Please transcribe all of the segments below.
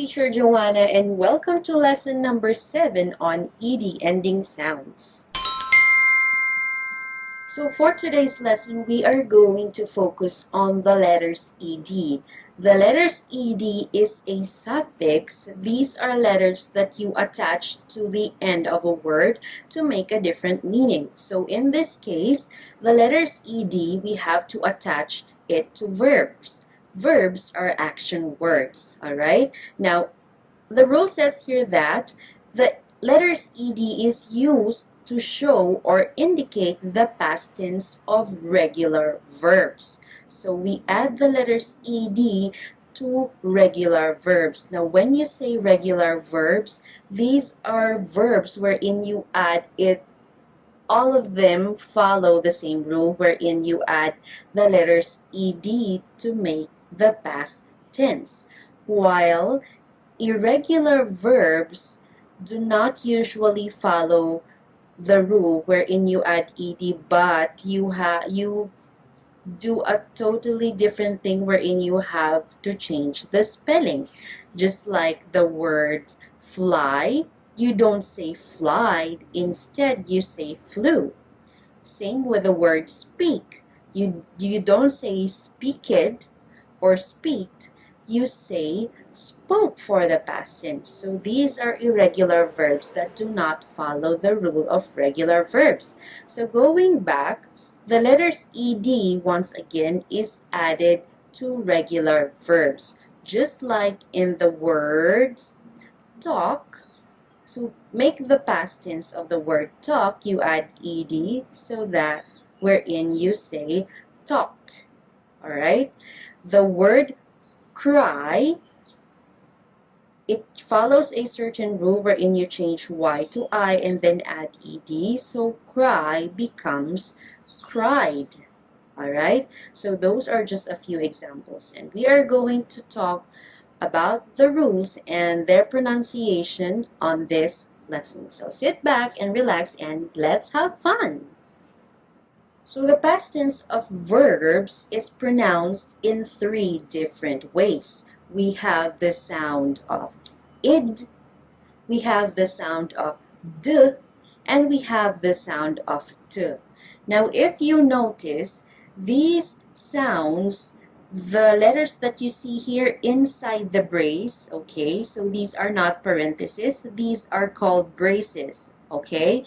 teacher Joanna and welcome to lesson number 7 on ED ending sounds. So for today's lesson, we are going to focus on the letters ED. The letters ED is a suffix. These are letters that you attach to the end of a word to make a different meaning. So in this case, the letters ED, we have to attach it to verbs. Verbs are action words, all right? Now, the rule says here that the letters ed is used to show or indicate the past tense of regular verbs. So we add the letters ed to regular verbs. Now, when you say regular verbs, these are verbs wherein you add it. All of them follow the same rule wherein you add the letters ed to make the past tense. While irregular verbs do not usually follow the rule wherein you add ed, but you do a totally different thing wherein you have to change the spelling. Just like the word fly, you don't say flied, instead you say flew. Same with the word speak. You don't say speaked or speaked, you say spoke for the past tense. So these are irregular verbs that do not follow the rule of regular verbs. So going back, the letters ed once again is added to regular verbs. Just like in the words talk, to make the past tense of the word talk, you add ed so that wherein you say talked. Alright? The word cry, it follows a certain rule wherein you change y to I and then add ed. So cry becomes cried. Alright? So those are just a few examples. And we are going to talk about the rules and their pronunciation on this lesson. So sit back and relax and let's have fun. So the past tense of verbs is pronounced in 3 different ways. We have the sound of id, we have the sound of d, and we have the sound of t. Now if you notice, these sounds, the letters that you see here inside the brace, okay, so these are not parentheses, these are called braces, okay?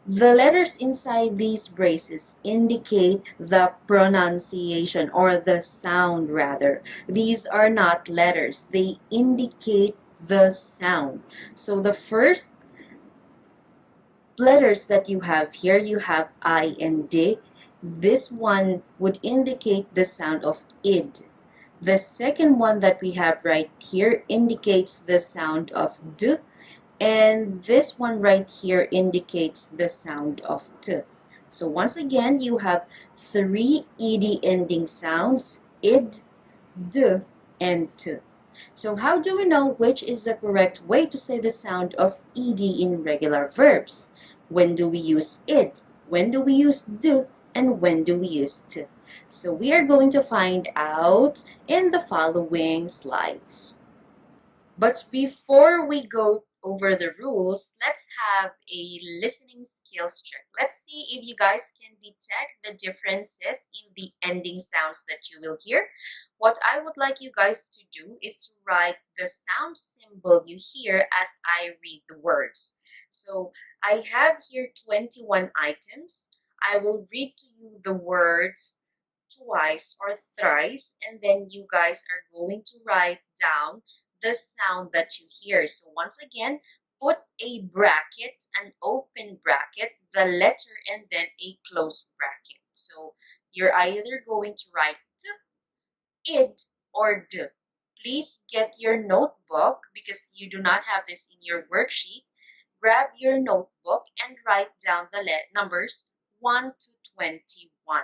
The letters inside these braces indicate the pronunciation or the sound rather. These are not letters, they indicate the sound. So the first letters that you have here, you have I and D. This one would indicate the sound of id. The second one that we have right here indicates the sound of d. And this one right here indicates the sound of t. So once again, you have 3 ed ending sounds, id, d, and t. So how do we know which is the correct way to say the sound of ed in regular verbs? When do we use id? When do we use d? And when do we use t? So we are going to find out in the following slides. But before we go over the rules, let's have a listening skills check. Let's see if you guys can detect the differences in the ending sounds that you will hear. What I would like you guys to do is to write the sound symbol you hear as I read the words. So I have here 21 items. I will read to you the words twice or thrice, and then you guys are going to write down the sound that you hear. So once again, put a bracket, an open bracket, the letter, and then a closed bracket. So you're either going to write t, id, or d. Please get your notebook because you do not have this in your worksheet. Grab your notebook and write down the numbers 1 to 21.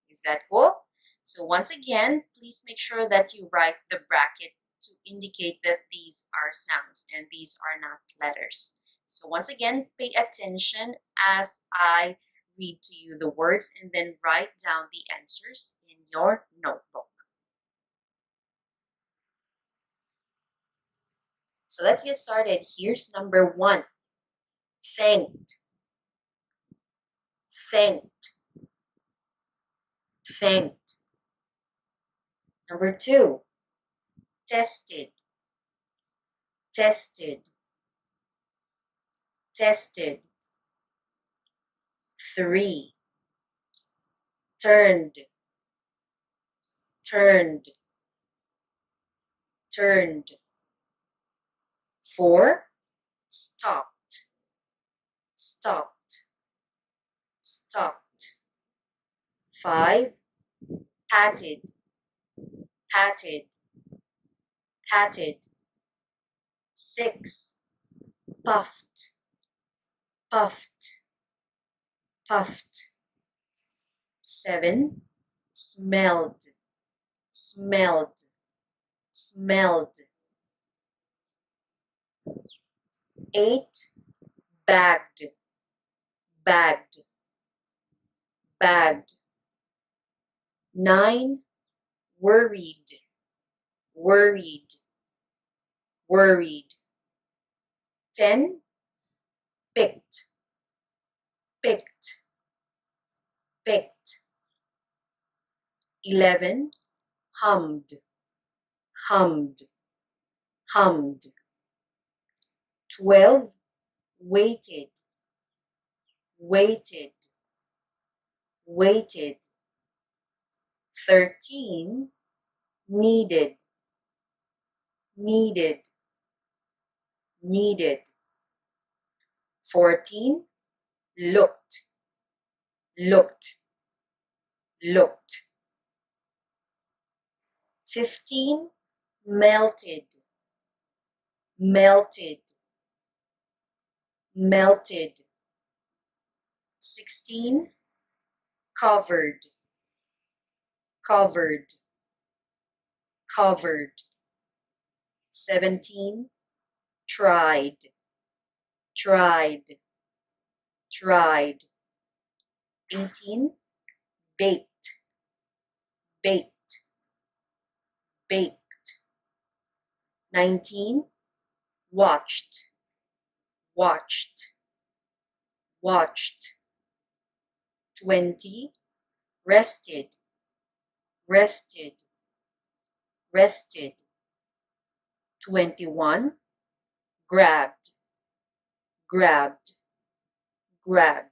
Is that cool? So once again, please make sure that you write the bracket to indicate that these are sounds and these are not letters. So once again, pay attention as I read to you the words and then write down the answers in your notebook. So let's get started. Here's number 1. Thanked, thanked, thanked. Number 2. Tested, tested, tested. 3. Turned, turned, turned. 4. Stopped, stopped, stopped. 5. Patted, patted, patted. 6. Puffed, puffed, puffed. 7. Smelled, smelled, smelled. 8. Bagged, bagged, bagged. 9. Worried, worried, worried. 10. Picked, picked, picked. 11. Hummed, hummed, hummed. 12. Waited, waited, waited. 13. Needed, needed, needed. 14. Looked, looked, looked. 15. Melted, melted, melted. 16. Covered, covered, covered. 17. Tried, tried, tried. 18. Baked, baked, baked. 19. Watched, watched, watched. 20. Rested, rested, rested. 21. Grabbed, grabbed, grabbed.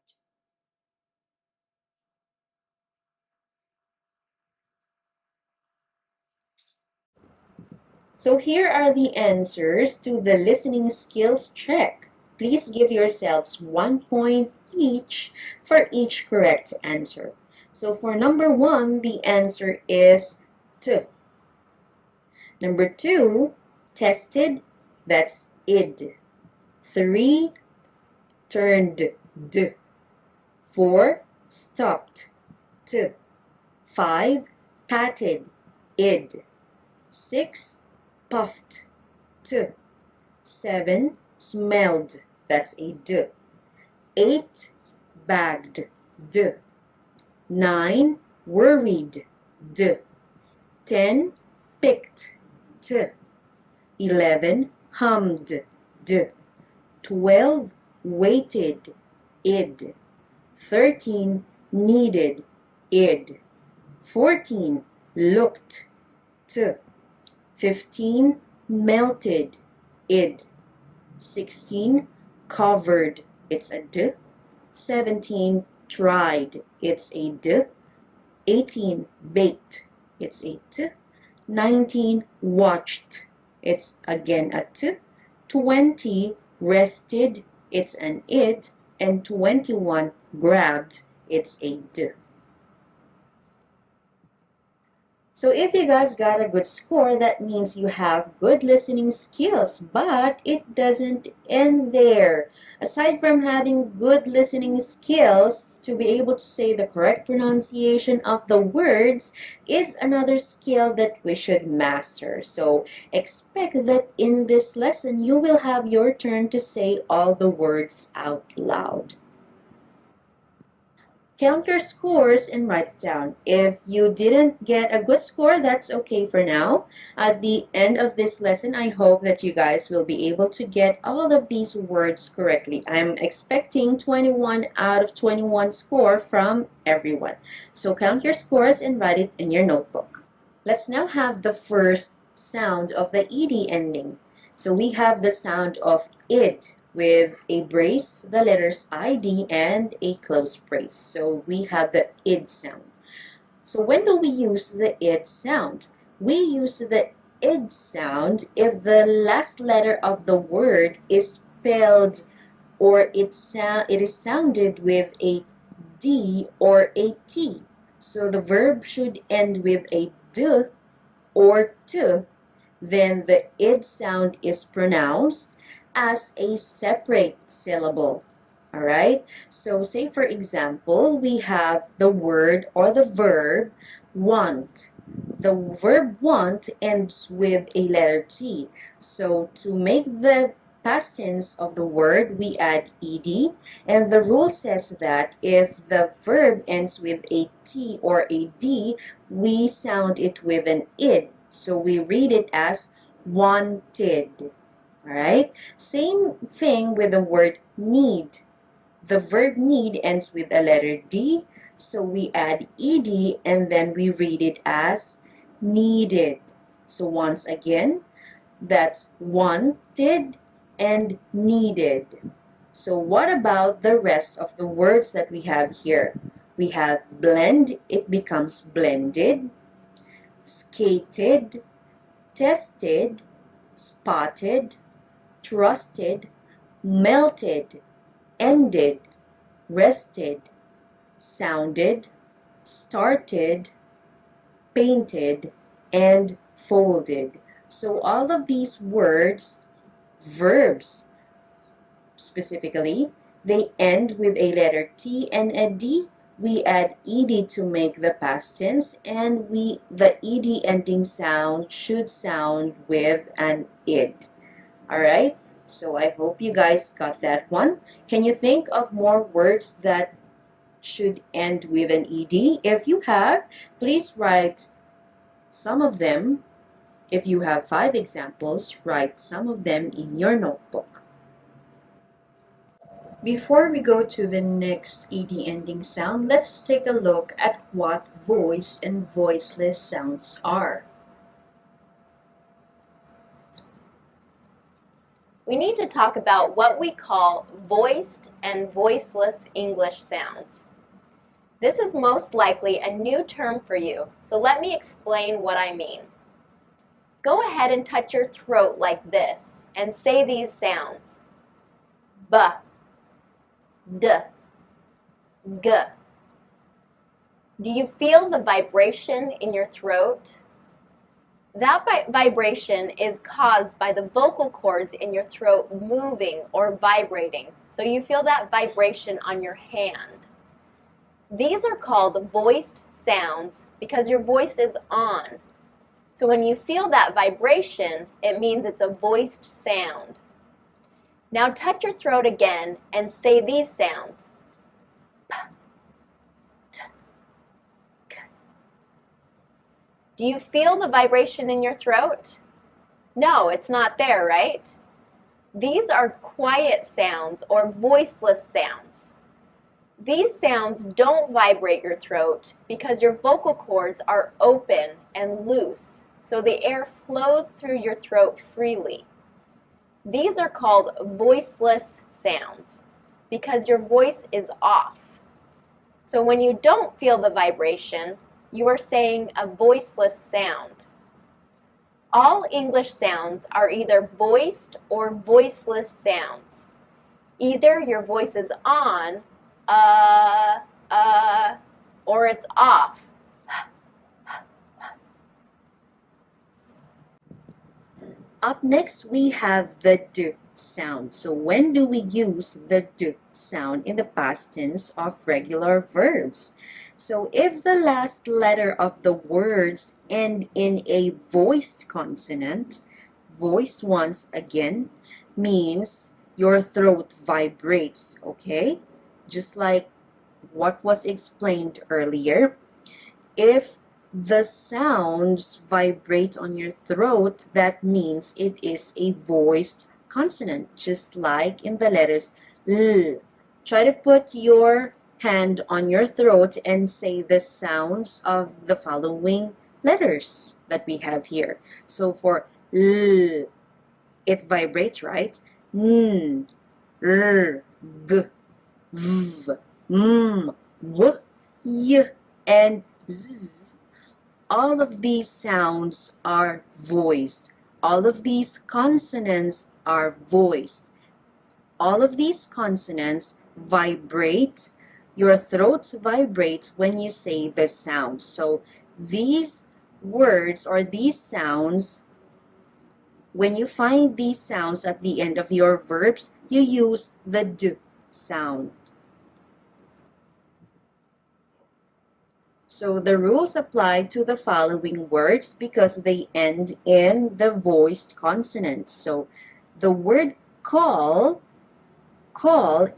So here are the answers to the listening skills check. Please give yourselves 1 point each for each correct answer. So for number 1, the answer is T. Number 2, tested, that's id. 3, turned, d. 4, stopped, t. 5, patted, id. 6, puffed, t. 7, smelled, that's a d. 8, bagged, d. 9, worried, d. 10, picked, t. 11, hummed, d. 12, waited, id. 13, needed, id. 14, looked, t. 15, melted, id. 16, covered, it's a d. 17, tried, it's a d. 18, baked, it's a t. 19, watched, it's again a t. 20, rested, it's an id. And 21, grabbed, it's a d. So if you guys got a good score, that means you have good listening skills, but it doesn't end there. Aside from having good listening skills, to be able to say the correct pronunciation of the words is another skill that we should master. So expect that in this lesson, you will have your turn to say all the words out loud. Count your scores and write it down. If you didn't get a good score, that's okay for now. At the end of this lesson, I hope that you guys will be able to get all of these words correctly. I'm expecting 21 out of 21 score from everyone. So count your scores and write it in your notebook. Let's now have the first sound of the ed ending. So we have the sound of id with a brace, the letters ID, and a close brace. So we have the id sound. So when do we use the id sound? We use the id sound if the last letter of the word is spelled or it is sounded with a D or a T. So the verb should end with a D or T. Then the id sound is pronounced as a separate syllable. Alright? So say for example, we have the word or the verb want. The verb want ends with a letter T. So to make the past tense of the word, we add ed, and the rule says that if the verb ends with a T or a D, we sound it with an id. So we read it as wanted. Alright? Same thing with the word need. The verb need ends with a letter D, so we add ed and then we read it as needed. So once again, that's wanted and needed. So what about the rest of the words that we have here? We have blend, it becomes blended, skated, tested, spotted, trusted, melted, ended, rested, sounded, started, painted, and folded. So all of these words, verbs specifically, they end with a letter T and a D. We add ed to make the past tense, and the ed ending sound should sound with an id. Alright? So I hope you guys got that one. Can you think of more words that should end with an ed? If you have, please write some of them. If you have 5 examples, write some of them in your notebook. Before we go to the next ed ending sound, let's take a look at what voice and voiceless sounds are. We need to talk about what we call voiced and voiceless English sounds. This is most likely a new term for you, so let me explain what I mean. Go ahead and touch your throat like this and say these sounds. B, D, G. Do you feel the vibration in your throat? That vibration is caused by the vocal cords in your throat moving or vibrating, so you feel that vibration on your hand. These are called voiced sounds because your voice is on. So when you feel that vibration, it means it's a voiced sound. Now touch your throat again and say these sounds. P, T, K. Do you feel the vibration in your throat? No, it's not there, right? These are quiet sounds or voiceless sounds. These sounds don't vibrate your throat because your vocal cords are open and loose, so the air flows through your throat freely. These are called voiceless sounds because your voice is off. So when you don't feel the vibration, you are saying a voiceless sound. All English sounds are either voiced or voiceless sounds. Either your voice is on, or it's off. Up next, we have the D sound. So when do we use the D sound in the past tense of regular verbs? So if the last letter of the words end in a voiced consonant, voiced once again, means your throat vibrates, okay? Just like what was explained earlier. If the sounds vibrate on your throat, that means it is a voiced consonant, just like in the letters L. Try to put your hand on your throat and say the sounds of the following letters that we have here. So for L, it vibrates, right? N, R, G, V, M, W, Y, and Z. All of these sounds are voiced. All of these consonants are voiced. All of these consonants vibrate. Your throat vibrates when you say the sound. So these words or these sounds, when you find these sounds at the end of your verbs, you use the D sound. So the rules apply to the following words because they end in the voiced consonants. So the word call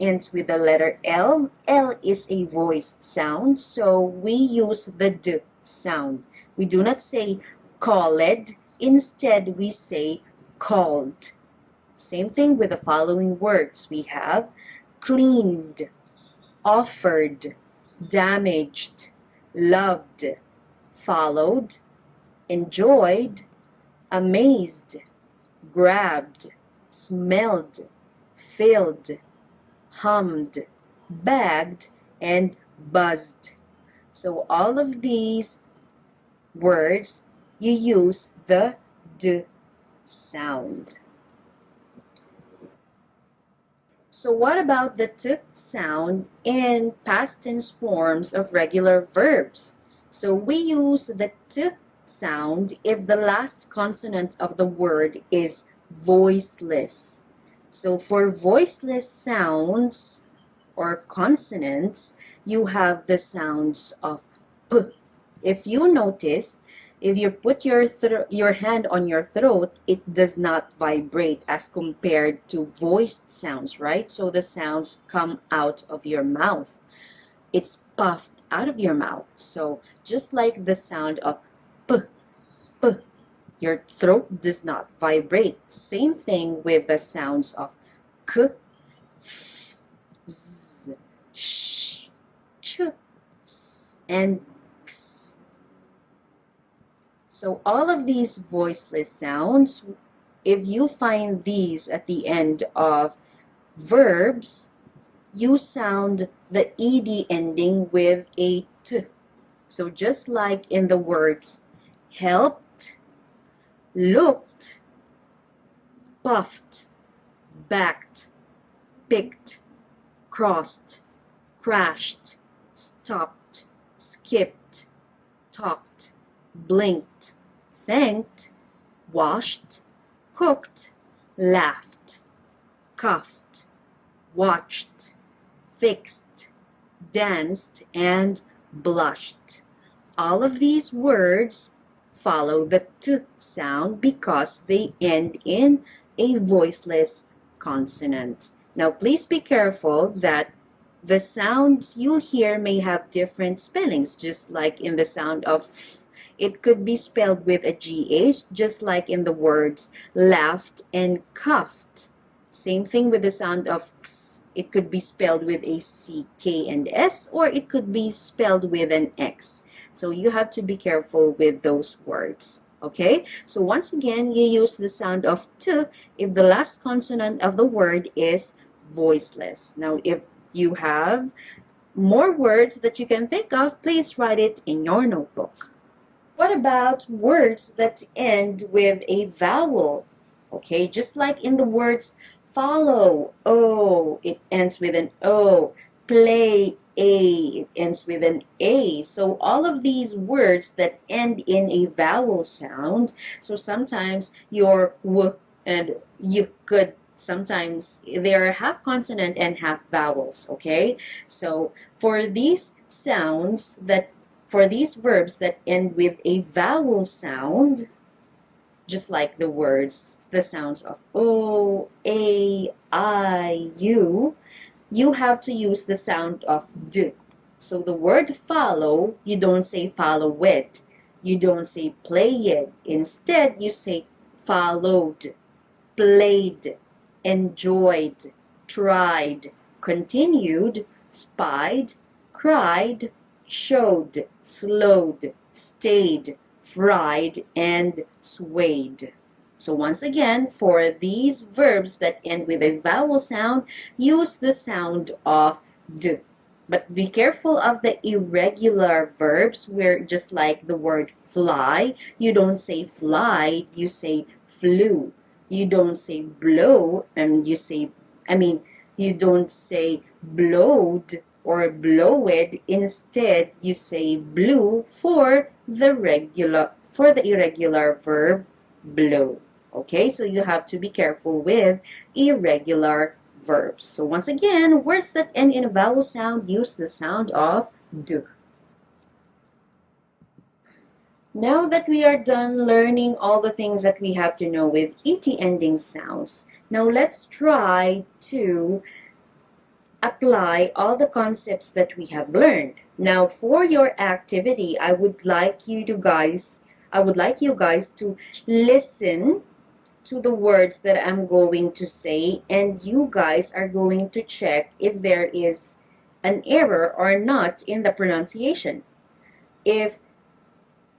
ends with the letter L. L is a voiced sound, so we use the D sound. We do not say called, instead we say called. Same thing with the following words. We have cleaned, offered, damaged, loved, followed, enjoyed, amazed, grabbed, smelled, filled, hummed, bagged, and buzzed. So all of these words, you use the D sound. So what about the T sound in past tense forms of regular verbs? So we use the T sound if the last consonant of the word is voiceless. So for voiceless sounds or consonants, you have the sounds of P. If you notice, if you put your hand on your throat, it does not vibrate as compared to voiced sounds, right? So the sounds come out of your mouth. It's puffed out of your mouth. So just like the sound of P, P, your throat does not vibrate. Same thing with the sounds of K, F, Z, Sh, Ch, S, and X. So all of these voiceless sounds, if you find these at the end of verbs, you sound the ed ending with a T. So just like in the words helped, looked, puffed, backed, picked, crossed, crashed, stopped, skipped, talked, blinked, thanked, washed, cooked, laughed, cuffed, watched, fixed, danced, and blushed. All of these words follow the T sound because they end in a voiceless consonant. Now please be careful that the sounds you hear may have different spellings, just like in the sound of F. It could be spelled with a GH, just like in the words laughed and cuffed. Same thing with the sound of X. It could be spelled with a CK and S, or it could be spelled with an X. So you have to be careful with those words. Okay? So once again, you use the sound of T if the last consonant of the word is voiceless. Now, if you have more words that you can think of, please write it in your notebook. What about words that end with a vowel? Okay, just like in the words follow, O, it ends with an O. Play, A, it ends with an A. So all of these words that end in a vowel sound, so sometimes your W and Y could sometimes they are half consonant and half vowels, okay? So for these sounds that for these verbs that end with a vowel sound, just like the words, the sounds of O, A, I, U, you have to use the sound of D. So the word follow, you don't say follow it. You don't say play it. Instead, you say followed, played, enjoyed, tried, continued, spied, cried, showed, slowed, stayed, fried, and swayed. So once again, for these verbs that end with a vowel sound, use the sound of d. But be careful of the irregular verbs where just like the word fly, you don't say fly, you say flew. You don't say blow, and you don't say blowed or blowed. Instead, you say blew for the irregular verb blow. Okay, so you have to be careful with irregular verbs. So once again, words that end in a vowel sound use the sound of d. Now that we are done learning all the things that we have to know with ET ending sounds, now let's try to apply all the concepts that we have learned. Now for your activity, I would like you guys to listen to the words that I'm going to say, and you guys are going to check if there is an error or not in the pronunciation. If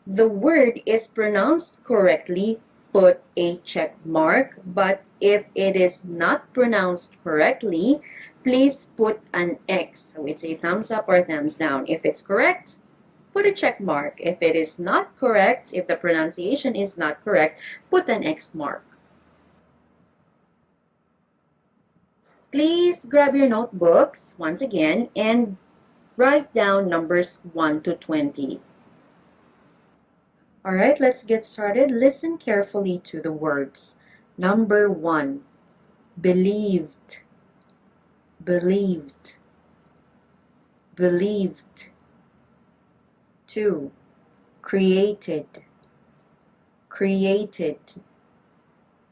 the word is pronounced correctly, put a check mark, but if it is not pronounced correctly, please put an X. So it's a thumbs up or thumbs down. If it's correct, put a check mark. If it is not correct, if the pronunciation is not correct, put an X mark. Please grab your notebooks once again and write down numbers 1 to 20. Alright, let's get started. Listen carefully to the words. Number 1, believed, believed, believed. 2, created, created,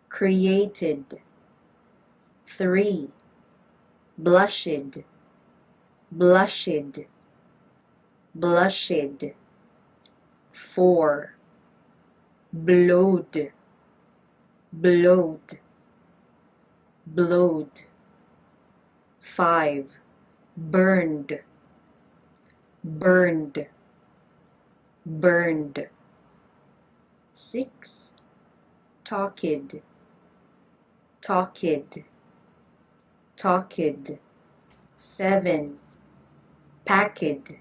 created. 3, blushed, blushed, blushed. 4, blowed, blowed, blowed. 5, burned, burned, burned. 6, talked, talked, talked. 7, packed,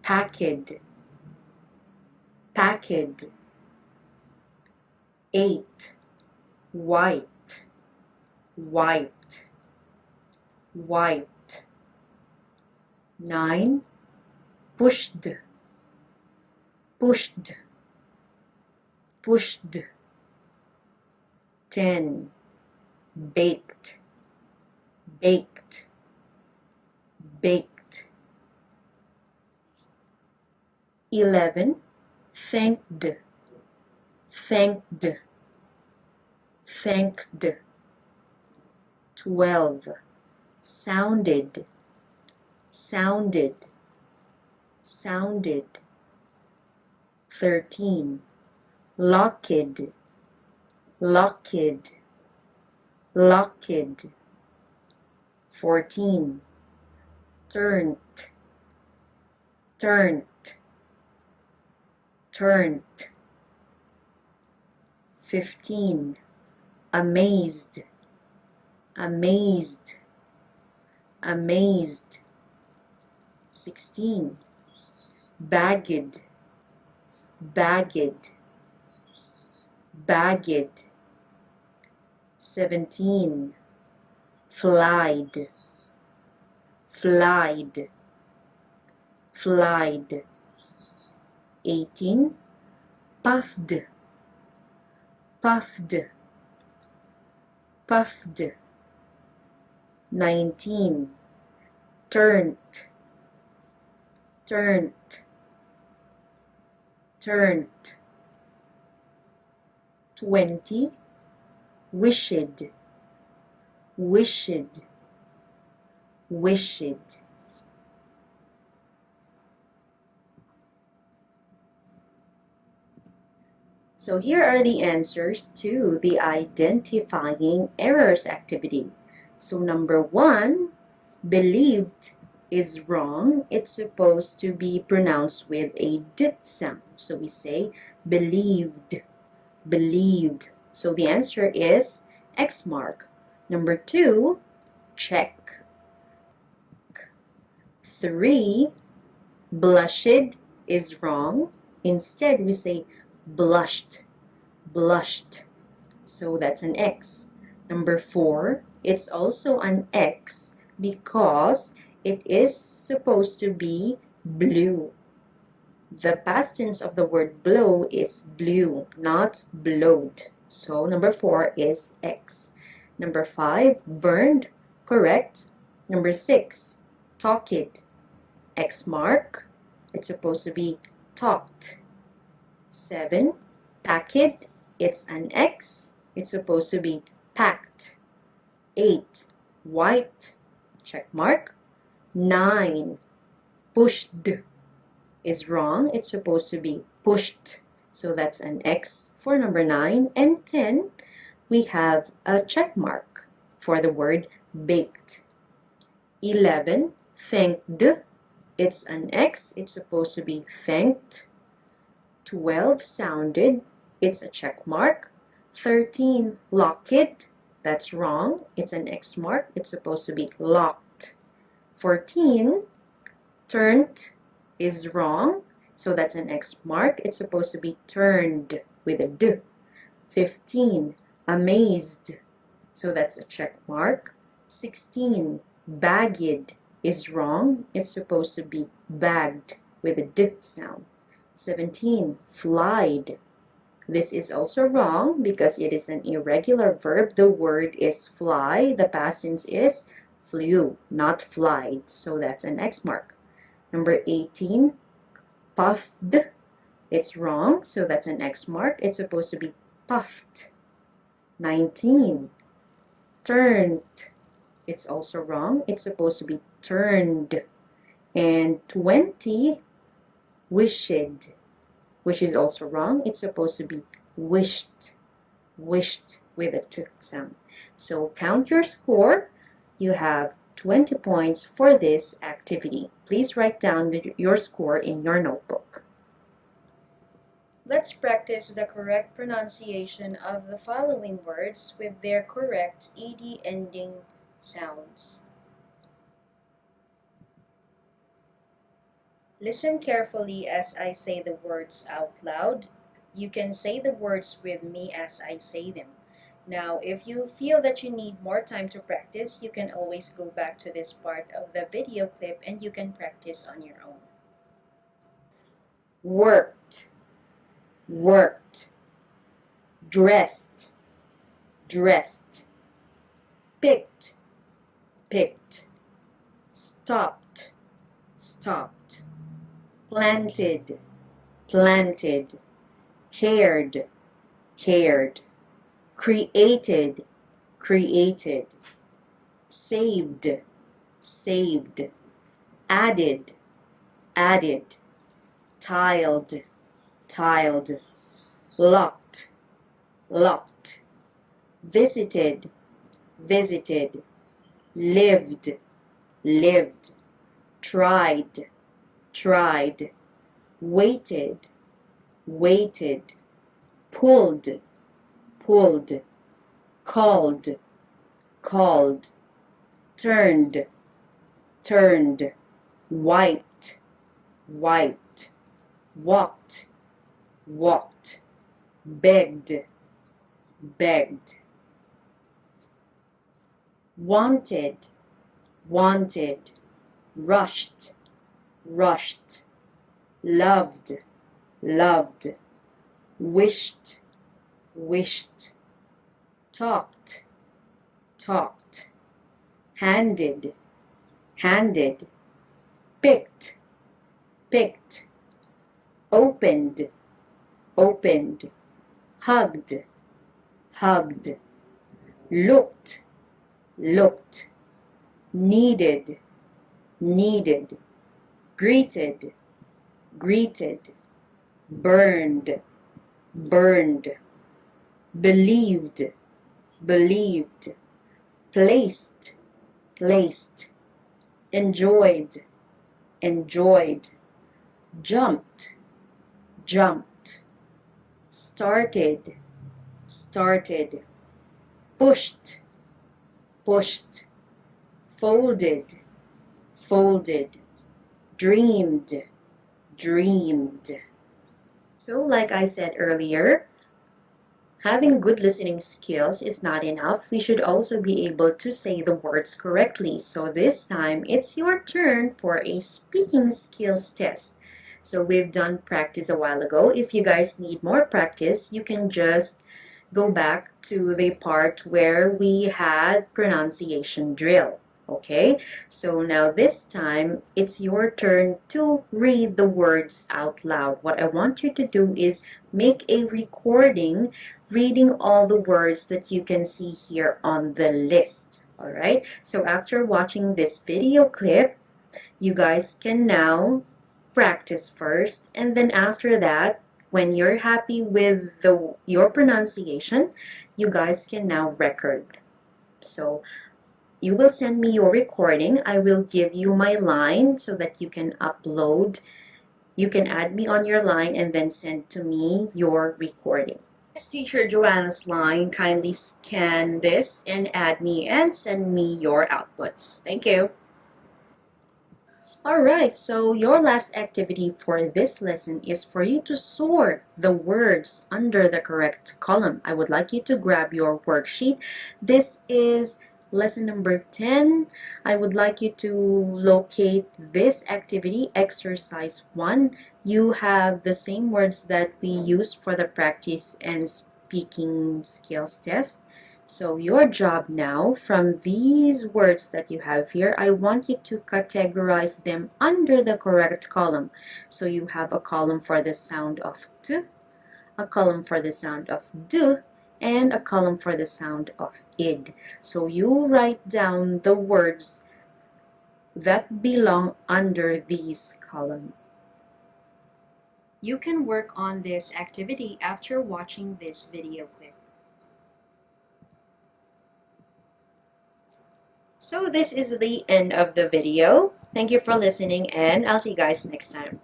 packed, packed. 8, white, white, white. 9, pushed, pushed, pushed. 10, baked, baked, baked. 11, thanked, thanked, thanked. 12, sounded, sounded, sounded. 13, locked, locked, locked. 14, turned, turned, turned. 15, amazed, amazed, amazed. 16, bagged, bagged, bagged. 17, flied, flied, flied. 18, puffed, puffed, puffed. 19, turned, turned, turned. 20, wished, wished, wished. So here are the answers to the identifying errors activity. So number 1, believed is wrong. It's supposed to be pronounced with a d sound. So we say believed, believed. So the answer is X mark. Number 2, check. 3, blushed is wrong. Instead, we say blushed, blushed. So that's an X. Number 4, it's also an X because it is supposed to be blue. The past tense of the word blow is blew, not blowed. So number 4 is X. Number 5, burned, correct. Number 6, talked, X mark. It's supposed to be talked. 7, packed, it's an X. It's supposed to be packed. 8, wiped, check mark. 9, pushed is wrong. It's supposed to be pushed. So that's an X for number 9. And 10, we have a check mark for the word baked. 11, thanked, it's an X. It's supposed to be thanked. 12, sounded, it's a check mark. 13, locked, that's wrong. It's an X mark. It's supposed to be locked. 14, turned is wrong. So that's an X mark. It's supposed to be turned with a D. 15, amazed. So that's a check mark. 16, bagged is wrong. It's supposed to be bagged with a D sound. 17, flied. This is also wrong because it is an irregular verb. The word is fly. The past tense is flew, not flied. So that's an X mark. Number 18, puffed. It's wrong. So that's an X mark. It's supposed to be puffed. 19, turned. It's also wrong. It's supposed to be turned. And 20, wished, which is also wrong. It's supposed to be wished, wished with a t sound. So count your score. You have 20 points for this activity. Please write down your score in your notebook. Let's practice the correct pronunciation of the following words with their correct ed ending sounds. Listen carefully as I say the words out loud. You can say the words with me as I say them. Now, if you feel that you need more time to practice, you can always go back to this part of the video clip and you can practice on your own. Worked, worked. Dressed, dressed. Picked, picked. Stopped, stopped. Planted, planted. Cared, cared. Created, created. Saved, saved. Added, added. Tiled, tiled. Locked, locked. Visited, visited. Lived, lived. Tried, tried. Waited, waited. Pulled, pulled. Called, called. Turned, turned. Wiped, wiped. Walked, walked. Begged, begged. Wanted, wanted. Rushed, rushed. Loved, loved. Wished, wished. Talked, talked. Handed, handed. Picked, picked. Opened, opened. Hugged, hugged. Looked, looked. Needed, needed. Greeted, greeted. Burned, burned, believed, believed, placed, placed, enjoyed, enjoyed, jumped, jumped, started, started, pushed, pushed, folded, folded, dreamed, dreamed. So, like I said earlier, having good listening skills is not enough. We should also be able to say the words correctly. So, this time it's your turn for a speaking skills test. So, we've done practice a while ago. If you guys need more practice, you can just go back to the part where we had pronunciation drill. Okay, so now this time it's your turn to read the words out loud. What I want you to do is make a recording reading all the words that you can see here on the list. All right, so after watching this video clip, you guys can now practice first, and then after that, when you're happy with your pronunciation, you guys can now record. So you will send me your recording. I will give you my line so that you can upload. You can add me on your line and then send to me your recording. Teacher Joanna's line, kindly scan this and add me and send me your outputs. Thank you. Alright, so your last activity for this lesson is for you to sort the words under the correct column. I would like you to grab your worksheet. This is lesson number 10. I would like you to locate this activity, exercise 1. You have the same words that we used for the practice and speaking skills test. So your job now, from these words that you have here, I want you to categorize them under the correct column. So you have a column for the sound of t, a column for the sound of d, and a column for the sound of id. So you write down the words that belong under these columns. You can work on this activity after watching this video clip. So this is the end of the video. Thank you for listening, and I'll see you guys next time.